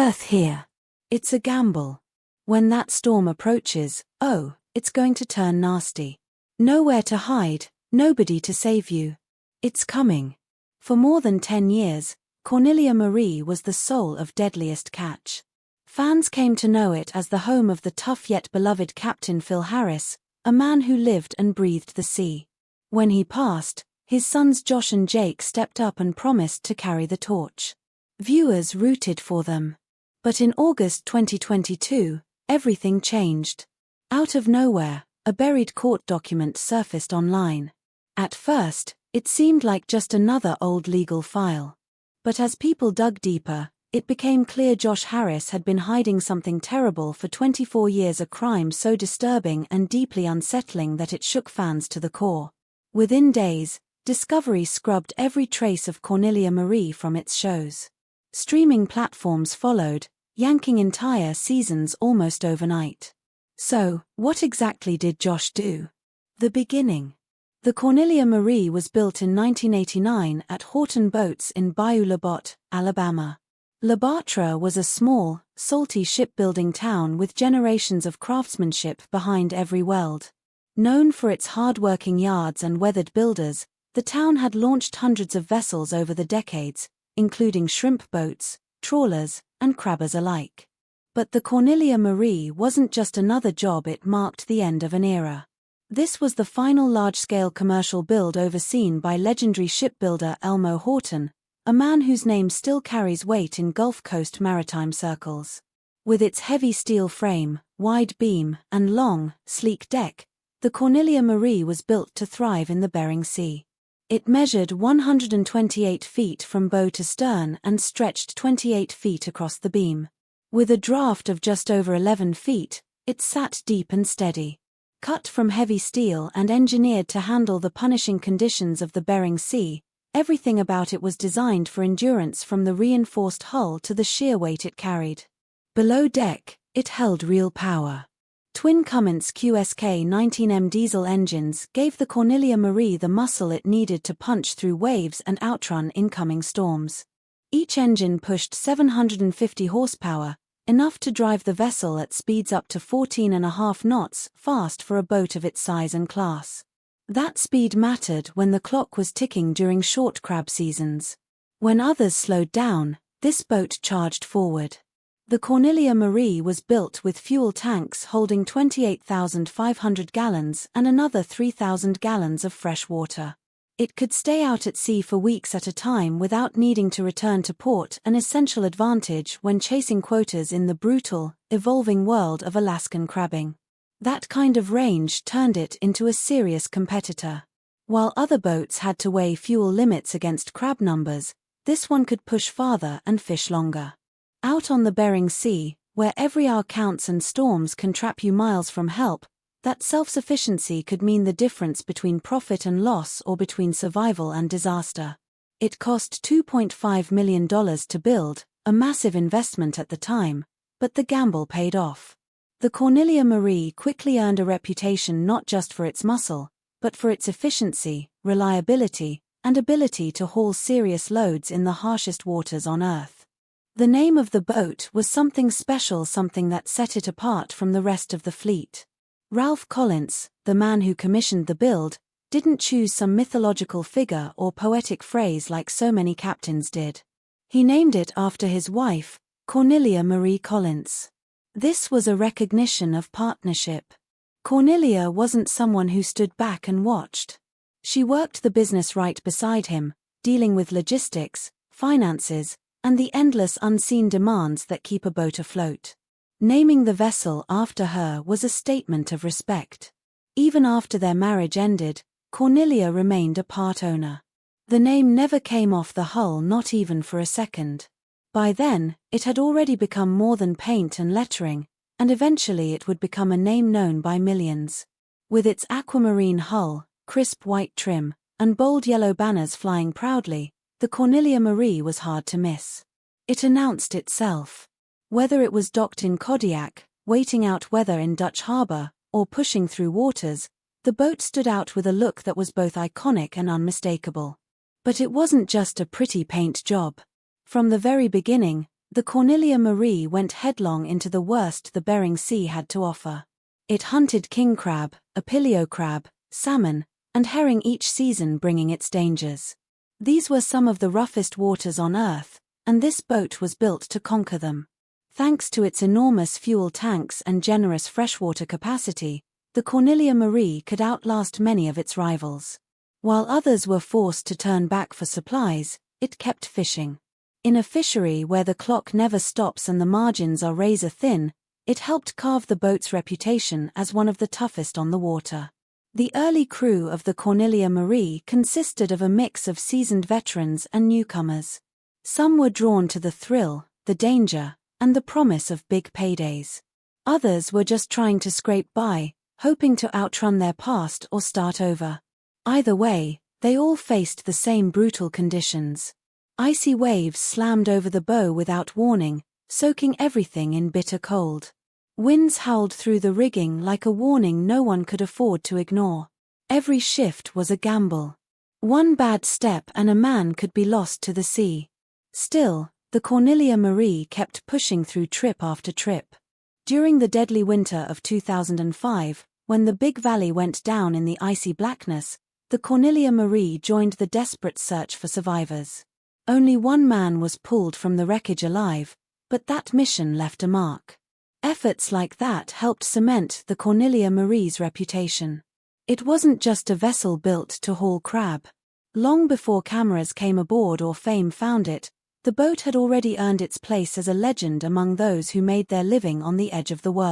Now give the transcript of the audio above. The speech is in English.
berth here. It's a gamble. When that storm approaches, oh, it's going to turn nasty. Nowhere to hide, nobody to save you. It's coming. For more than 10 years, Cornelia Marie was the soul of Deadliest Catch. Fans came to know it as the home of the tough yet beloved Captain Phil Harris, a man who lived and breathed the sea. When he passed, his sons Josh and Jake stepped up and promised to carry the torch. Viewers rooted for them. But in August 2022, everything changed. Out of nowhere, a buried court document surfaced online. At first, it seemed like just another old legal file. But as people dug deeper, it became clear Josh Harris had been hiding something terrible for 24 years, a crime so disturbing and deeply unsettling that it shook fans to the core. Within days, Discovery scrubbed every trace of Cornelia Marie from its shows. Streaming platforms followed, yanking entire seasons almost overnight. So, what exactly did Josh do? The beginning. The Cornelia Marie was built in 1989 at Horton Boats in Bayou Labotte, Alabama. Labatra was a small, salty shipbuilding town with generations of craftsmanship behind every weld. Known for its hard-working yards and weathered builders, the town had launched hundreds of vessels over the decades, including shrimp boats, trawlers, and crabbers alike. But the Cornelia Marie wasn't just another job, it marked the end of an era. This was the final large-scale commercial build overseen by legendary shipbuilder Elmo Horton, a man whose name still carries weight in Gulf Coast maritime circles. With its heavy steel frame, wide beam, and long, sleek deck, the Cornelia Marie was built to thrive in the Bering Sea. It measured 128 feet from bow to stern and stretched 28 feet across the beam. With a draft of just over 11 feet, it sat deep and steady. Cut from heavy steel and engineered to handle the punishing conditions of the Bering Sea, everything about it was designed for endurance, from the reinforced hull to the sheer weight it carried. Below deck, it held real power. Twin Cummins QSK 19M diesel engines gave the Cornelia Marie the muscle it needed to punch through waves and outrun incoming storms. Each engine pushed 750 horsepower, enough to drive the vessel at speeds up to 14.5 knots, fast for a boat of its size and class. That speed mattered when the clock was ticking during short crab seasons. When others slowed down, this boat charged forward. The Cornelia Marie was built with fuel tanks holding 28,500 gallons and another 3,000 gallons of fresh water. It could stay out at sea for weeks at a time without needing to return to port, an essential advantage when chasing quotas in the brutal, evolving world of Alaskan crabbing. That kind of range turned it into a serious competitor. While other boats had to weigh fuel limits against crab numbers, this one could push farther and fish longer. Out on the Bering Sea, where every hour counts and storms can trap you miles from help, that self-sufficiency could mean the difference between profit and loss, or between survival and disaster. It cost $2.5 million to build, a massive investment at the time, but the gamble paid off. The Cornelia Marie quickly earned a reputation not just for its muscle, but for its efficiency, reliability, and ability to haul serious loads in the harshest waters on Earth. The name of the boat was something special, something that set it apart from the rest of the fleet. Ralph Collins, the man who commissioned the build, didn't choose some mythological figure or poetic phrase like so many captains did. He named it after his wife, Cornelia Marie Collins. This was a recognition of partnership. Cornelia wasn't someone who stood back and watched. She worked the business right beside him, dealing with logistics, finances, and the endless unseen demands that keep a boat afloat. Naming the vessel after her was a statement of respect. Even after their marriage ended, Cornelia remained a part owner. The name never came off the hull, not even for a second. By then, it had already become more than paint and lettering, and eventually it would become a name known by millions. With its aquamarine hull, crisp white trim, and bold yellow banners flying proudly, the Cornelia Marie was hard to miss. It announced itself. Whether it was docked in Kodiak, waiting out weather in Dutch Harbor, or pushing through waters, the boat stood out with a look that was both iconic and unmistakable. But it wasn't just a pretty paint job. From the very beginning, The Cornelia Marie went headlong into the worst the Bering Sea had to offer. It hunted king crab, opilio crab, salmon, and herring each season, bringing its dangers. These were some of the roughest waters on Earth, and this boat was built to conquer them. Thanks to its enormous fuel tanks and generous freshwater capacity, the Cornelia Marie could outlast many of its rivals. While others were forced to turn back for supplies, it kept fishing. In a fishery where the clock never stops and the margins are razor thin, it helped carve the boat's reputation as one of the toughest on the water. The early crew of the Cornelia Marie consisted of a mix of seasoned veterans and newcomers. Some were drawn to the thrill, the danger, and the promise of big paydays. Others were just trying to scrape by, hoping to outrun their past or start over. Either way, they all faced the same brutal conditions. Icy waves slammed over the bow without warning, soaking everything in bitter cold. Winds howled through the rigging like a warning no one could afford to ignore. Every shift was a gamble. One bad step and a man could be lost to the sea. Still, the Cornelia Marie kept pushing through trip after trip. During the deadly winter of 2005, when the Big Valley went down in the icy blackness, the Cornelia Marie joined the desperate search for survivors. Only one man was pulled from the wreckage alive, but that mission left a mark. Efforts like that helped cement the Cornelia Marie's reputation. It wasn't just a vessel built to haul crab. Long before cameras came aboard or fame found it, the boat had already earned its place as a legend among those who made their living on the edge of the world.